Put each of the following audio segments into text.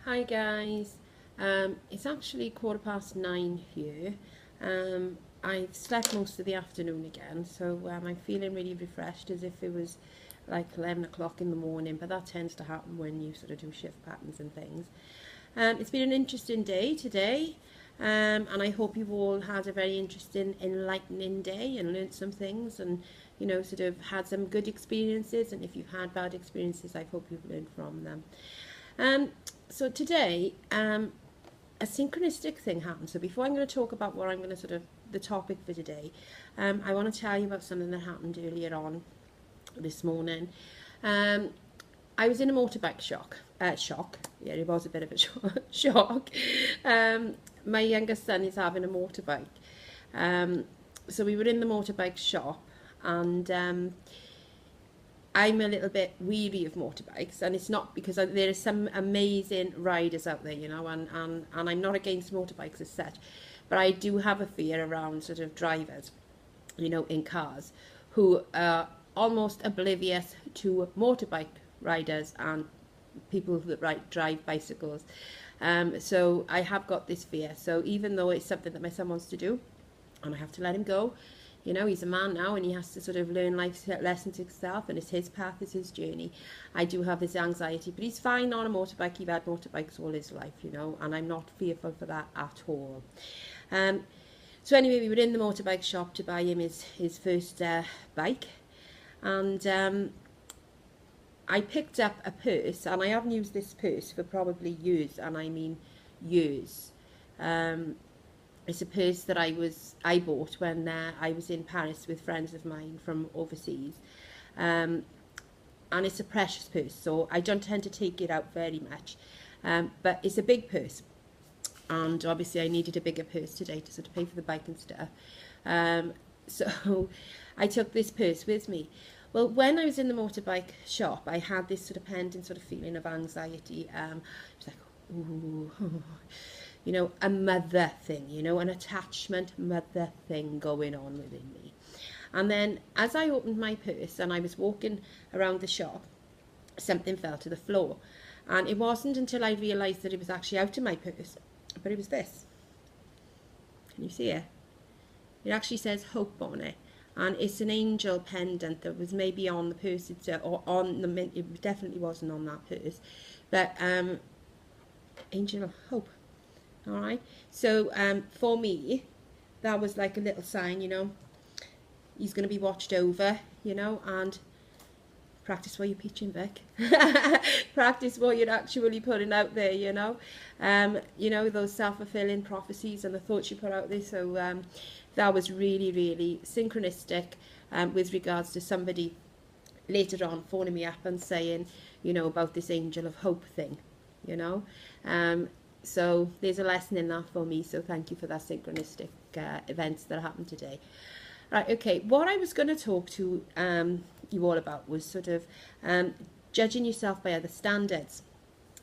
Hi guys, it's actually 9:15 here. I've slept most of the afternoon again, so I'm feeling really refreshed as if it was like 11 o'clock in the morning, but that tends to happen when you sort of do shift patterns and things. It's been an interesting day today, and I hope you've all had a very interesting, enlightening day and learned some things and, sort of had some good experiences, and if you've had bad experiences, I hope you've learned from them. So today, a synchronistic thing happened. So before I'm going to talk about what I'm going to the topic for today, I want to tell you about something that happened earlier on this morning. I was in a motorbike shock. Yeah, it was a bit of a shock. My youngest son is having a motorbike. So we were in the motorbike shop, and I'm a little bit weary of motorbikes, and it's not because there are some amazing riders out there, and I'm not against motorbikes as such, but I do have a fear around sort of drivers, in cars, who are almost oblivious to motorbike riders and people that drive bicycles. So I have got this fear. So even though it's something that my son wants to do, and I have to let him go, he's a man now and he has to sort of learn life lessons himself, and it's his path, it's his journey. I do have this anxiety, but he's fine on a motorbike. He's had motorbikes all his life, and I'm not fearful for that at all. So anyway, we were in the motorbike shop to buy him his first bike, and I picked up a purse, and I haven't used this purse for probably years, and I mean years. It's a purse that I bought when I was in Paris with friends of mine from overseas, and it's a precious purse, so I don't tend to take it out very much, but it's a big purse, and obviously I needed a bigger purse today to sort of pay for the bike and stuff, so I took this purse with me. Well, when I was in the motorbike shop, I had this sort of pending sort of feeling of anxiety. It was like, ooh, a mother thing, an attachment mother thing going on within me. And then as I opened my purse and I was walking around the shop, something fell to the floor. And it wasn't until I realised that it was actually out of my purse, but it was this. Can you see it? It actually says hope on it. And it's an angel pendant that was maybe on the purse itself, or on the mint. It definitely wasn't on that purse, but angel of hope. All right. So for me, that was like a little sign, he's going to be watched over, and practice what you're preaching, Vic. Practice what you're actually putting out there, those self-fulfilling prophecies and the thoughts you put out there. So that was really, really synchronistic with regards to somebody later on phoning me up and saying, about this angel of hope thing, so there's a lesson in that for me. So thank you for that synchronistic events that happened today. Right, okay, what I was going to talk to you all about was sort of judging yourself by other standards.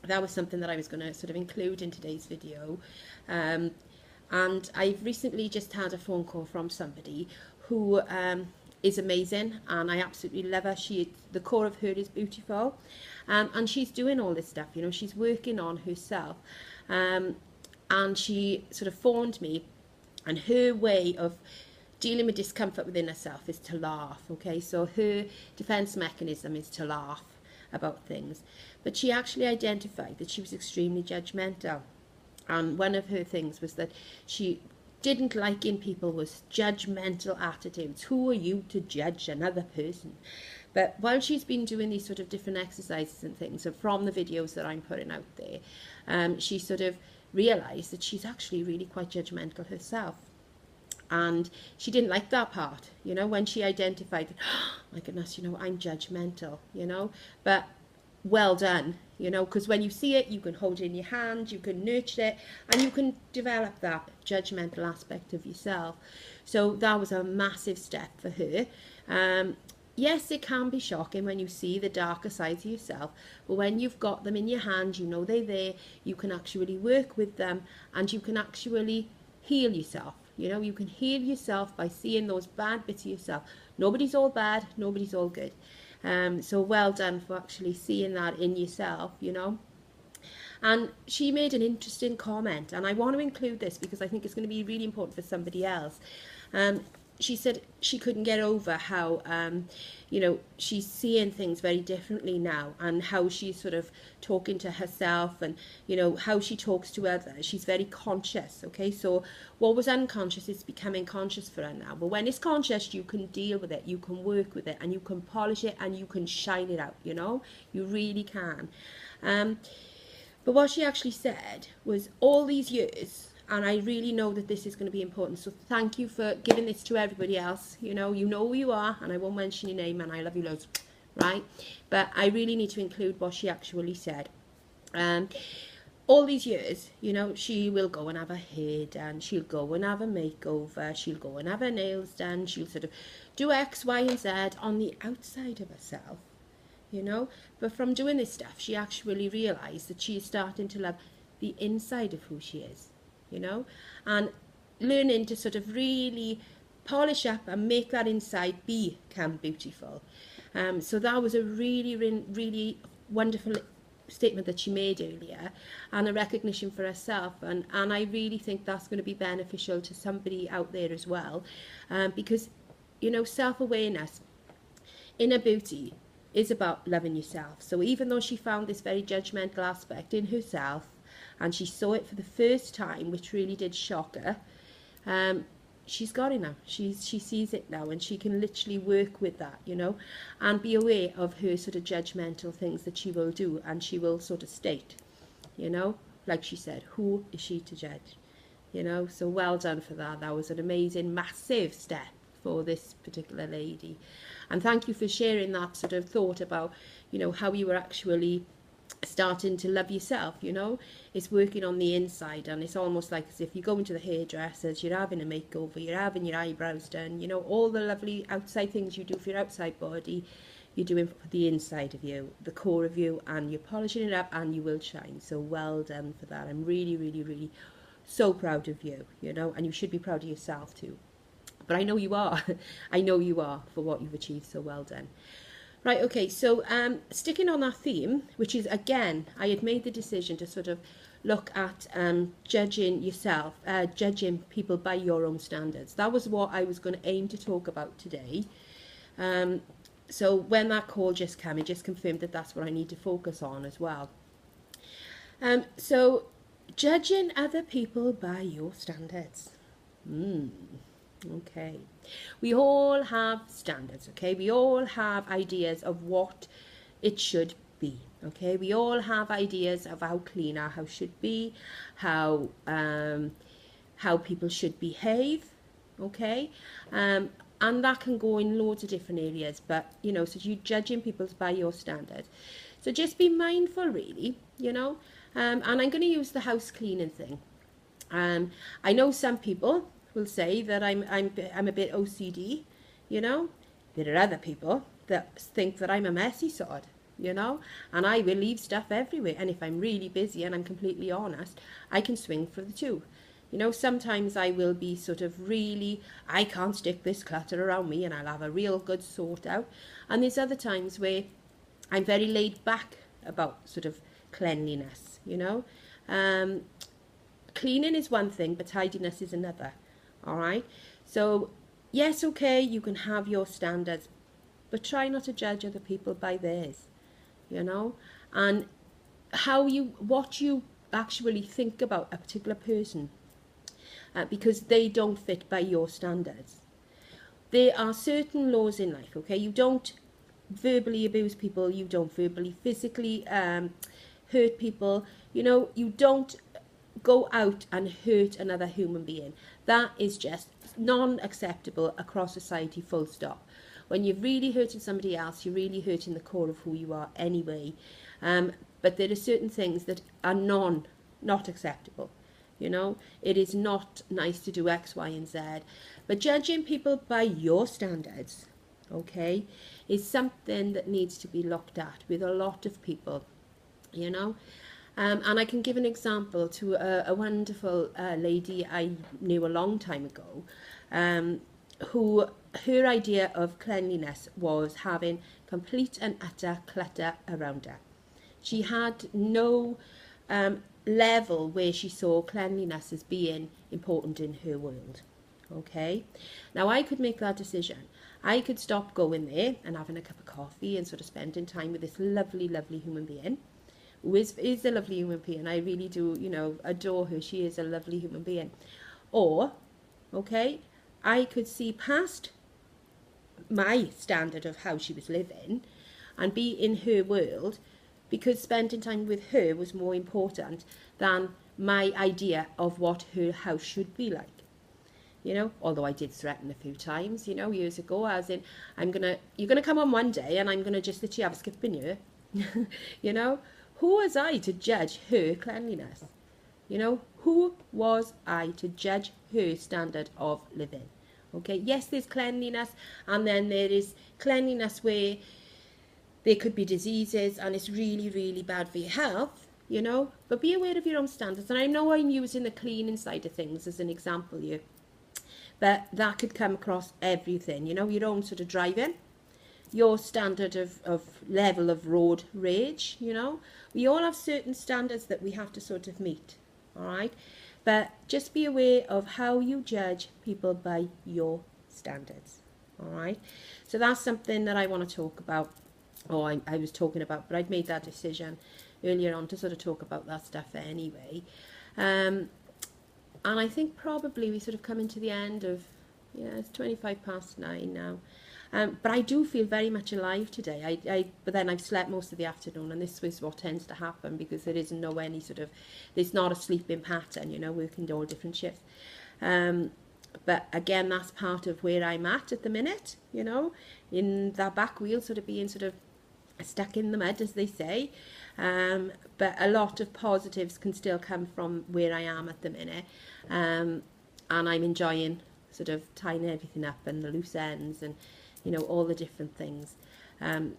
That was something that I was going to sort of include in today's video. And I've recently just had a phone call from somebody who is amazing, and I absolutely love her. The core of her is beautiful, and she's doing all this stuff, she's working on herself. And she sort of phoned me, and her way of dealing with discomfort within herself is to laugh. Okay, so her defense mechanism is to laugh about things, but she actually identified that she was extremely judgmental, and one of her things was that she didn't like in people was judgmental attitudes. Who are you to judge another person? But while she's been doing these sort of different exercises and things, and from the videos that I'm putting out there, she sort of realised that she's actually really quite judgmental herself. And she didn't like that part, when she identified that, oh, my goodness, I'm judgmental, but well done, because when you see it, you can hold it in your hand, you can nurture it, and you can develop that judgmental aspect of yourself. So that was a massive step for her. Yes, it can be shocking when you see the darker sides of yourself, but when you've got them in your hand, they're there, you can actually work with them, and you can actually heal yourself. You can heal yourself by seeing those bad bits of yourself. Nobody's all bad, nobody's all good. So well done for actually seeing that in yourself, And she made an interesting comment, and I want to include this because I think it's going to be really important for somebody else. She said she couldn't get over how, you know, she's seeing things very differently now, and how she's sort of talking to herself, and, you know, how she talks to others. She's very conscious, okay? So what was unconscious is becoming conscious for her now. But when it's conscious, you can deal with it, you can work with it, and you can polish it, and you can shine it out, you know? You really can. But what she actually said was, all these years, and I really know that this is going to be important, so thank you for giving this to everybody else. You know who you are, and I won't mention your name, and I love you loads, right? But I really need to include what she actually said. All these years, you know, she will go and have her hair done, she'll go and have a makeover, she'll go and have her nails done, she'll sort of do X, Y, and Z on the outside of herself, you know. But from doing this stuff, she actually realised that she is starting to love the inside of who she is, you know, and learning to sort of really polish up and make that inside become beautiful. So that was a really, really wonderful statement that she made earlier, and a recognition for herself, and I really think that's going to be beneficial to somebody out there as well, because, you know, self-awareness, inner beauty, is about loving yourself. So even though she found this very judgmental aspect in herself, and she saw it for the first time, which really did shock her, she's got it now. She sees it now, and she can literally work with that, you know, and be aware of her sort of judgmental things that she will do, and she will sort of state, you know, like she said, who is she to judge, you know. So well done for that. That was an amazing, massive step for this particular lady, and thank you for sharing that sort of thought about, you know, how you were actually starting to love yourself. You know, it's working on the inside, and it's almost like as if you go into the hairdressers, you're having a makeover, you're having your eyebrows done, you know, all the lovely outside things you do for your outside body, you're doing for the inside of you, the core of you, and you're polishing it up, and you will shine. So well done for that. I'm really, really, really so proud of you, you know, and you should be proud of yourself too. But I know you are. I know you are, for what you've achieved. So well done. Right, okay, so sticking on that theme, which is, again, I had made the decision to sort of look at judging yourself, judging people by your own standards. That was what I was going to aim to talk about today. So when that call just came, it just confirmed that that's what I need to focus on as well. So judging other people by your standards. Okay, we all have standards, okay? We all have ideas of what it should be, okay? We all have ideas of how clean our house should be, how people should behave, okay? And that can go in loads of different areas, but, you know, so you're judging people by your standards. So just be mindful, really, you know? And I'm going to use the house cleaning thing. I know some people will say that I'm a bit OCD, you know. There are other people that think that I'm a messy sod, you know, and I will leave stuff everywhere. And if I'm really busy and I'm completely honest, I can swing for the two. You know, sometimes I will be sort of really, I can't stick this clutter around me, and I'll have a real good sort out. And there's other times where I'm very laid back about sort of cleanliness, you know. Cleaning is one thing, but tidiness is another. All right, so yes, okay, you can have your standards, but try not to judge other people by theirs, you know, and what you actually think about a particular person, because they don't fit by your standards. There are certain laws in life, okay? You don't verbally abuse people, you don't verbally physically hurt people, you know, you don't go out and hurt another human being. That is just non-acceptable across society, full stop. When you're really hurting somebody else, you're really hurting the core of who you are anyway. But there are certain things that are not acceptable. You know, it is not nice to do X, Y, and Z. But judging people by your standards, okay, is something that needs to be looked at with a lot of people, you know. And I can give an example to a wonderful lady I knew a long time ago, who her idea of cleanliness was having complete and utter clutter around her. She had no level where she saw cleanliness as being important in her world. Okay, now I could make that decision. I could stop going there and having a cup of coffee and sort of spending time with this lovely, lovely human being, who is a lovely human being. I really do, you know, adore her. She is a lovely human being. Or, okay, I could see past my standard of how she was living and be in her world, because spending time with her was more important than my idea of what her house should be like. You know, although I did threaten a few times, you know, years ago, as in, you're gonna come on one day and I'm gonna just literally have a skip in you. You know, who was I to judge her cleanliness? You know, who was I to judge her standard of living? Okay, yes, there's cleanliness, and then there is cleanliness where there could be diseases and it's really, really bad for your health, you know, but be aware of your own standards. And I know I'm using the cleaning side of things as an example here, but that could come across everything, you know, your own sort of driving, your standard of level of road rage, you know. We all have certain standards that we have to sort of meet, all right? But just be aware of how you judge people by your standards, all right? So that's something that I want to talk about, or I was talking about, but I'd made that decision earlier on to sort of talk about that stuff anyway. And I think probably we sort of come into the end of, yeah, it's 9:25 now. But I do feel very much alive today. But then I've slept most of the afternoon, and this is what tends to happen because there isn't any sort of, there's not a sleeping pattern, you know, working all different shifts. But again, that's part of where I'm at the minute, you know, in that back wheel sort of being sort of stuck in the mud, as they say. But a lot of positives can still come from where I am at the minute. And I'm enjoying sort of tying everything up and the loose ends and, you know, all the different things.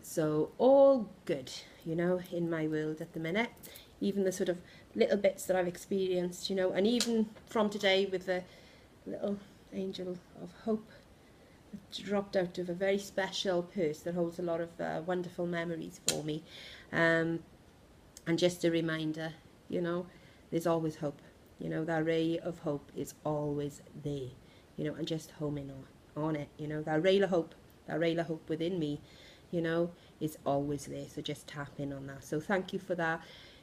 So all good, you know, in my world at the minute. Even the sort of little bits that I've experienced, you know, and even from today with the little angel of hope that dropped out of a very special purse that holds a lot of wonderful memories for me. And just a reminder, you know, there's always hope. You know, that ray of hope is always there, you know, and just homing on it, you know, that ray of hope within me, you know, is always there. So just tap in on that. So thank you for that,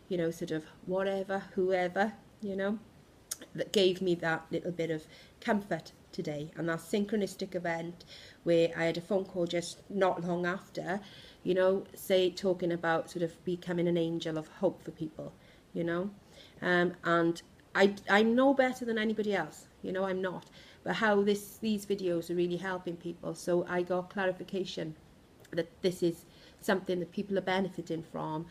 you know, sort of whatever, whoever, you know, that gave me that little bit of comfort today. And that synchronistic event where I had a phone call just not long after, you know, talking about sort of becoming an angel of hope for people, you know, and I'm no better than anybody else, you know, I'm not, but how these videos are really helping people. So I got clarification that this is something that people are benefiting from,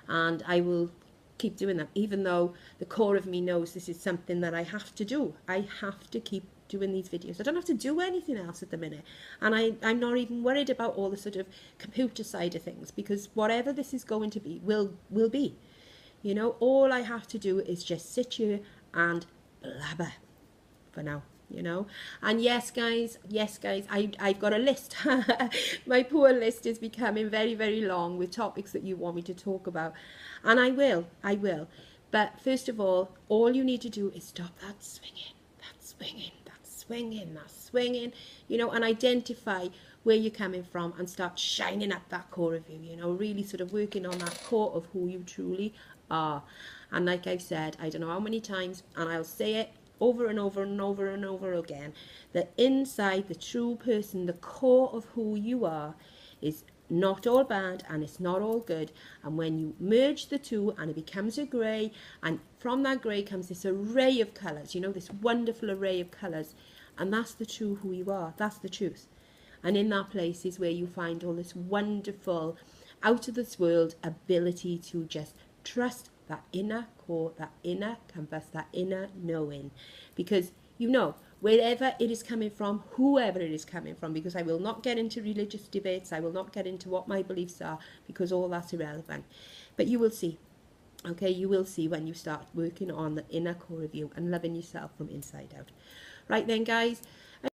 and I will keep doing that, even though the core of me knows this is something that I have to do. I have to keep doing these videos. I don't have to do anything else at the minute, and I'm not even worried about all the sort of computer side of things, because whatever this is going to be will be, you know. All I have to do is just sit here and blabber for now, you know. And yes guys, I've got a list. My poor list is becoming very, very long with topics that you want me to talk about, and I will. But first of all you need to do is stop that swinging, you know, and identify where you're coming from and start shining up that core of you, you know, really sort of working on that core of who you truly are. And like I've said, I don't know how many times, and I'll say it over and over and over and over again, that inside the true person, the core of who you are, is not all bad and it's not all good. And when you merge the two and it becomes a grey, and from that grey comes this array of colours, you know, this wonderful array of colours, and that's the true who you are, that's the truth. And in that place is where you find all this wonderful, out of this world ability to just trust that inner core, that inner compass, that inner knowing. Because, you know, wherever it is coming from, whoever it is coming from, because I will not get into religious debates, I will not get into what my beliefs are, because all that's irrelevant. But you will see, okay, you will see when you start working on the inner core of you and loving yourself from inside out. Right then, guys,